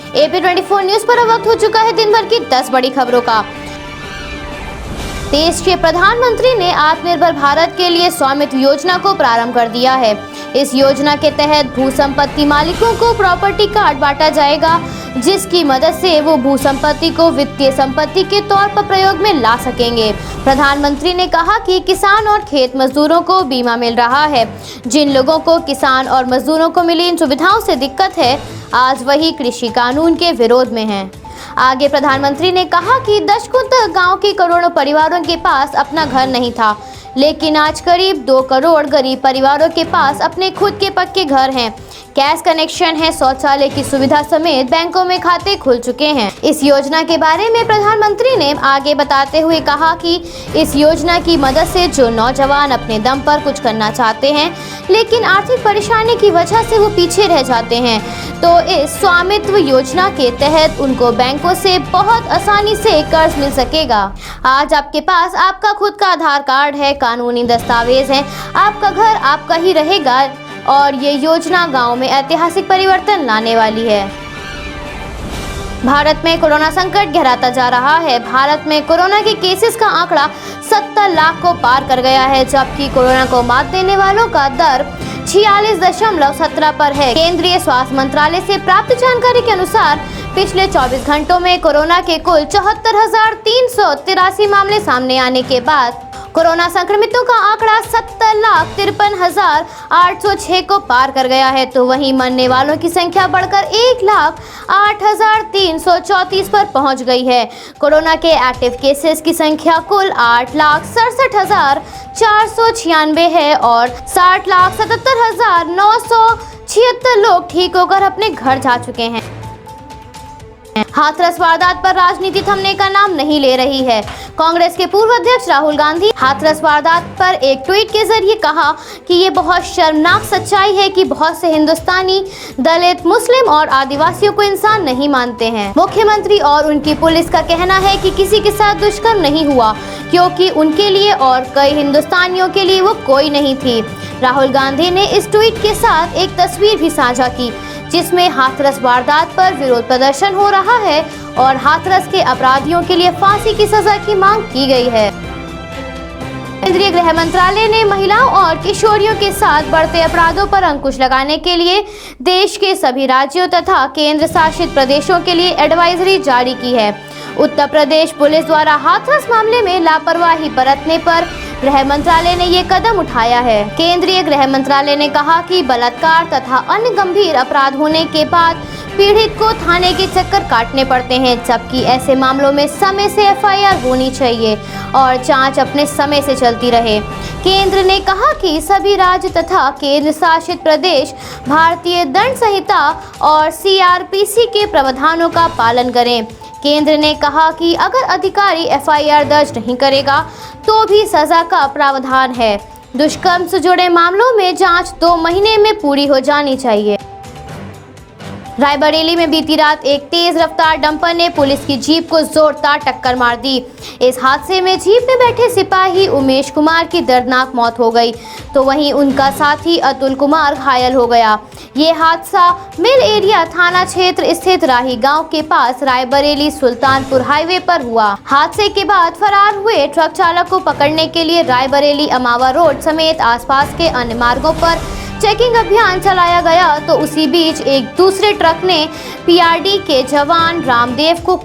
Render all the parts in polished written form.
AP24 news पर अब वक्त हो चुका है दिन भर की 10 बड़ी खबरों का। देश के प्रधानमंत्री ने आत्मनिर्भर भारत के लिए स्वामित्व योजना को प्रारंभ कर दिया है। इस योजना के तहत भू संपत्ति मालिकों को प्रॉपर्टी कार्ड बांटा जाएगा, जिसकी मदद से वो भू संपत्ति को वित्तीय संपत्ति के तौर पर प्रयोग में ला सकेंगे। प्रधानमंत्री ने कहा कि किसान और खेत मजदूरों को बीमा मिल रहा है। जिन लोगों को किसान और मजदूरों को मिली इन सुविधाओं से दिक्कत है, आज वही कृषि कानून के विरोध में हैं। आगे प्रधानमंत्री ने कहा कि दशकों तक गांव के करोड़ों परिवारों के पास अपना घर नहीं था, लेकिन आज करीब 2 करोड़ गरीब परिवारों के पास अपने खुद के पक्के घर हैं, गैस कनेक्शन है, शौचालय की सुविधा समेत बैंकों में खाते खुल चुके हैं। इस योजना के बारे में प्रधानमंत्री ने आगे बताते हुए कहा कि इस योजना की मदद से जो नौजवान अपने दम पर कुछ करना चाहते हैं, लेकिन आर्थिक परेशानी की वजह से वो पीछे रह जाते हैं, तो इस स्वामित्व योजना के तहत उनको बैंकों से बहुत आसानी से कर्ज मिल सकेगा। आज आपके पास आपका खुद का आधार कार्ड है, कानूनी दस्तावेज है, आपका घर आपका ही रहेगा और ये योजना गांव में ऐतिहासिक परिवर्तन लाने वाली है। भारत में कोरोना संकट गहराता जा रहा है। भारत में कोरोना के केसेस का आंकड़ा 70 लाख को पार कर गया है, जबकि कोरोना को मात देने वालों का दर 46.17 पर है। केंद्रीय स्वास्थ्य मंत्रालय से प्राप्त जानकारी के अनुसार पिछले 24 घंटों में कोरोना के कुल 74,383 मामले सामने आने के बाद कोरोना संक्रमितों का आंकड़ा 70,53,806 को पार कर गया है, तो वहीं मरने वालों की संख्या बढ़कर 1,08,334 पर पहुंच गई है। कोरोना के एक्टिव केसेस की संख्या कुल 8,67,496 है और 60,77,976 लोग ठीक होकर अपने घर जा चुके हैं। हाथरस वारदात पर राजनीति थमने का नाम नहीं ले रही है। कांग्रेस के पूर्व अध्यक्ष राहुल गांधी हाथरस वारदात पर एक ट्वीट के जरिए कहा कि ये बहुत शर्मनाक सच्चाई है कि बहुत से हिंदुस्तानी दलित, मुस्लिम और आदिवासियों को इंसान नहीं मानते हैं। मुख्यमंत्री और उनकी पुलिस का कहना है कि किसी के साथ दुष्कर्म नहीं हुआ, क्योंकि उनके लिए और कई हिंदुस्तानियों के लिए वो कोई नहीं थी। राहुल गांधी ने इस ट्वीट के साथ एक तस्वीर भी साझा की, जिसमें हाथरस वारदात पर विरोध प्रदर्शन हो रहा है और हाथरस के अपराधियों के लिए फांसी की सजा की मांग की गई है। केंद्रीय गृह मंत्रालय ने महिलाओं और किशोरियों के साथ बढ़ते अपराधों पर अंकुश लगाने के लिए देश के सभी राज्यों तथा केंद्र शासित प्रदेशों के लिए एडवाइजरी जारी की है। उत्तर प्रदेश पुलिस द्वारा हाथरस मामले में लापरवाही बरतने पर गृह मंत्रालय ने ये कदम उठाया है। केंद्रीय गृह मंत्रालय ने कहा कि बलात्कार तथा अन्य गंभीर अपराध होने के बाद पीड़ित को थाने के चक्कर काटने पड़ते हैं, जबकि ऐसे मामलों में समय से FIR होनी चाहिए और जांच अपने समय से चलती रहे। केंद्र ने कहा कि सभी राज्य तथा केंद्र शासित प्रदेश भारतीय दंड संहिता और CRPC के प्रावधानों का पालन करें। केंद्र ने कहा कि अगर अधिकारी FIR दर्ज नहीं करेगा तो भी सजा का प्रावधान है। दुष्कर्म से जुड़े मामलों में जांच 2 महीने में पूरी हो जानी चाहिए। रायबरेली में बीती रात एक तेज रफ्तार डंपर ने पुलिस की जीप को जोरदार टक्कर मार दी। इस हादसे में जीप में बैठे सिपाही उमेश कुमार की दर्दनाक मौत हो गई, तो वहीं उनका साथी अतुल कुमार घायल हो गया। ये हादसा मिल एरिया थाना क्षेत्र स्थित राही गांव के पास रायबरेली सुल्तानपुर हाईवे पर हुआ। हादसे के बाद फरार हुए ट्रक चालक को पकड़ने के लिए रायबरेली अमावा रोड समेत आसपास के अन्य मार्गों पर चेकिंग अभियान चलाया गया, तो उसी बीच एक दूसरे ट्रक ने PRD के जवान राजदेव को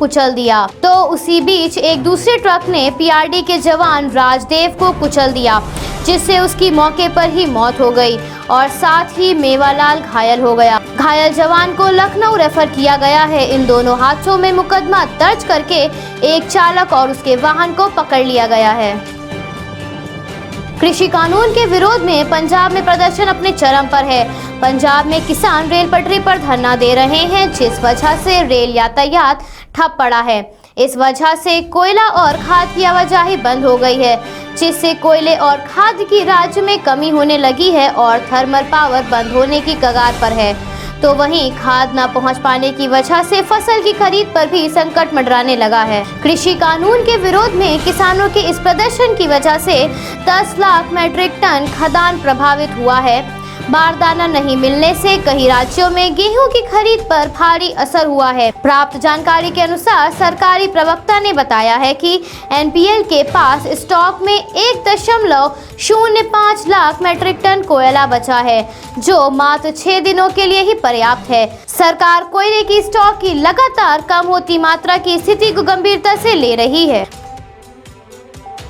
कुचल दिया, जिससे उसकी मौके पर ही मौत हो गई और साथ ही मेवालाल घायल हो गया। घायल जवान को लखनऊ रेफर किया गया है। इन दोनों हादसों में मुकदमा दर्ज करके एक चालक और उसके वाहन को पकड़ लिया गया है। कृषि कानून के विरोध में पंजाब में प्रदर्शन अपने चरम पर है। पंजाब में किसान रेल पटरी पर धरना दे रहे हैं, जिस वजह से रेल यातायात ठप पड़ा है। इस वजह से कोयला और खाद की आवाजाही बंद हो गई है, जिससे कोयले और खाद की राज्य में कमी होने लगी है और थर्मल पावर बंद होने की कगार पर है। तो वहीं खाद न पहुंच पाने की वजह से फसल की खरीद पर भी संकट मंडराने लगा है। कृषि कानून के विरोध में किसानों के इस प्रदर्शन की वजह से 10 लाख मीट्रिक टन खाद्यान्न प्रभावित हुआ है। बारदाना नहीं मिलने से कई राज्यों में गेहूं की खरीद पर भारी असर हुआ है। प्राप्त जानकारी के अनुसार सरकारी प्रवक्ता ने बताया है कि एनपीएल के पास स्टॉक में 1.05 लाख मीट्रिक टन कोयला बचा है, जो मात्र 6 दिनों के लिए ही पर्याप्त है। सरकार कोयले की स्टॉक की लगातार कम होती मात्रा की स्थिति को गंभीरता से ले रही है।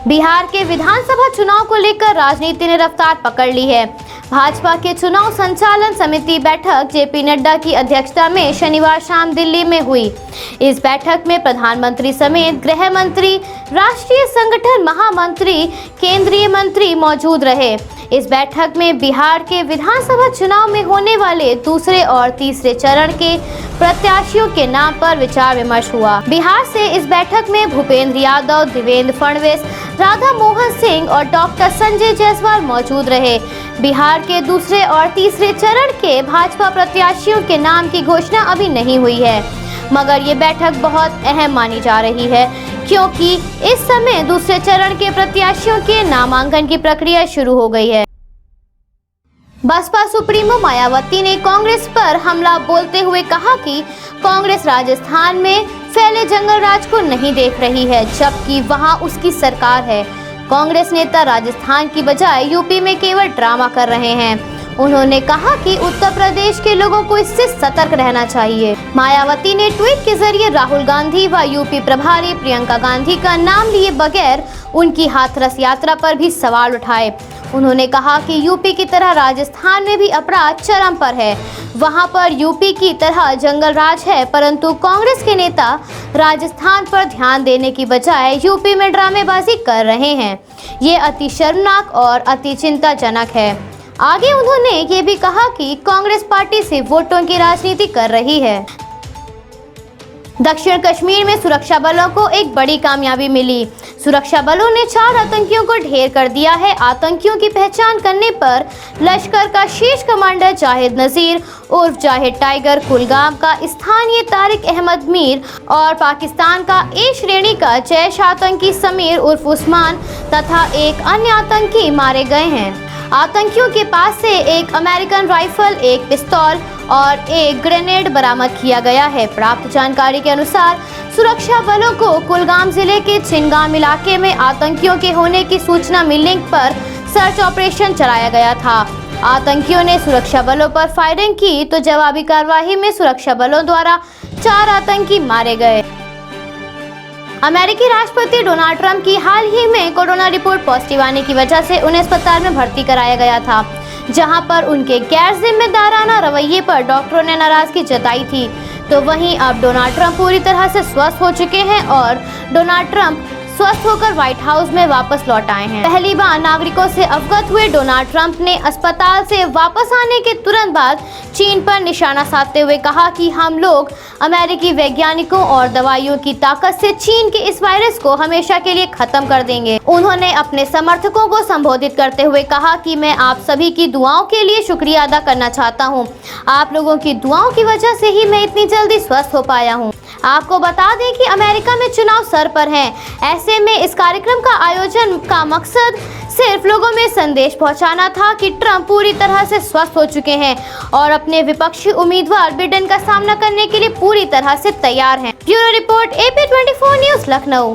बिहार के विधानसभा चुनाव को लेकर राजनीति ने रफ्तार पकड़ ली है। भाजपा के चुनाव संचालन समिति बैठक जेपी नड्डा की अध्यक्षता में शनिवार शाम दिल्ली में हुई। इस बैठक में प्रधानमंत्री समेत गृह मंत्री, राष्ट्रीय संगठन महामंत्री, केंद्रीय मंत्री मौजूद रहे। इस बैठक में बिहार के विधानसभा चुनाव में होने वाले दूसरे और तीसरे चरण के प्रत्याशियों के नाम पर विचार विमर्श हुआ। बिहार से इस बैठक में भूपेंद्र यादव, देवेंद्र फडणवीस, राधा मोहन सिंह और डॉक्टर संजय जायसवाल मौजूद रहे। बिहार के दूसरे और तीसरे चरण के भाजपा प्रत्याशियों के नाम की घोषणा अभी नहीं हुई है, मगर ये बैठक बहुत अहम मानी जा रही है, क्योंकि इस समय दूसरे चरण के प्रत्याशियों के नामांकन की प्रक्रिया शुरू हो गई है। बसपा सुप्रीमो मायावती ने कांग्रेस पर हमला बोलते हुए कहा कि कांग्रेस राजस्थान में फैले जंगल राज को नहीं देख रही है, जबकि वहां उसकी सरकार है। कांग्रेस नेता राजस्थान की बजाय यूपी में केवल ड्रामा कर रहे हैं। उन्होंने कहा कि उत्तर प्रदेश के लोगों को इससे सतर्क रहना चाहिए। मायावती ने ट्वीट के जरिए राहुल गांधी व यूपी प्रभारी प्रियंका गांधी का नाम लिए बगैर उनकी हाथरस यात्रा पर भी सवाल उठाए। उन्होंने कहा कि यूपी की तरह राजस्थान में भी अपराध चरम पर है। वहां पर यूपी की तरह जंगल राज है, परंतु कांग्रेस के नेता राजस्थान पर ध्यान देने की बजाय यूपी में ड्रामेबाजी कर रहे हैं। ये अति शर्मनाक और अति चिंताजनक है। आगे उन्होंने ये भी कहा कि कांग्रेस पार्टी सिर्फ वोटों की राजनीति कर रही है। दक्षिण कश्मीर में सुरक्षा बलों को एक बड़ी कामयाबी मिली। सुरक्षा बलों ने 4 आतंकियों को ढेर कर दिया है। आतंकियों की पहचान करने पर लश्कर का शीर्ष कमांडर जाहिद नजीर उर्फ जाहिद टाइगर कुलगाम का स्थानीय तारिक अहमद मीर और पाकिस्तान का ए श्रेणी का जैश आतंकी समीर उर्फ उस्मान तथा एक अन्य आतंकी मारे गए हैं। आतंकियों के पास से एक अमेरिकन राइफल, एक पिस्तौल और एक ग्रेनेड बरामद किया गया है। प्राप्त जानकारी के अनुसार सुरक्षा बलों को कुलगाम जिले के चिनगाम इलाके में आतंकियों के होने की सूचना मिलने पर सर्च ऑपरेशन चलाया गया था। आतंकियों ने सुरक्षा बलों पर फायरिंग की तो जवाबी कार्रवाई में सुरक्षा बलों द्वारा 4 आतंकी मारे गए। अमेरिकी राष्ट्रपति डोनाल्ड ट्रंप की हाल ही में कोरोना रिपोर्ट पॉजिटिव आने की वजह से उन्हें अस्पताल में भर्ती कराया गया था, जहां पर उनके गैर जिम्मेदाराना रवैये पर डॉक्टरों ने नाराजगी जताई थी। तो वहीं अब डोनाल्ड ट्रंप पूरी तरह से स्वस्थ हो चुके हैं और डोनाल्ड ट्रंप स्वस्थ होकर व्हाइट हाउस में वापस लौट आए हैं। पहली बार नागरिकों से अवगत हुए डोनाल्ड ट्रंप ने अस्पताल से वापस आने के तुरंत बाद चीन पर निशाना साधते हुए कहा कि हम लोग अमेरिकी वैज्ञानिकों और दवाइयों की ताकत से चीन के इस वायरस को हमेशा के लिए खत्म कर देंगे। उन्होंने अपने समर्थकों को संबोधित करते हुए कहा कि मैं आप सभी की दुआओं के लिए शुक्रिया अदा करना चाहता हूँ। आप लोगों की दुआओं की वजह से ही मैं इतनी जल्दी स्वस्थ हो पाया हूँ। आपको बता दें कि अमेरिका में चुनाव सर पर हैं। ऐसे में इस कार्यक्रम का आयोजन का मकसद सिर्फ लोगों में संदेश पहुंचाना था कि ट्रंप पूरी तरह से स्वस्थ हो चुके हैं और अपने विपक्षी उम्मीदवार बिडेन का सामना करने के लिए पूरी तरह से तैयार हैं। Bureau report AP24 news Lucknow.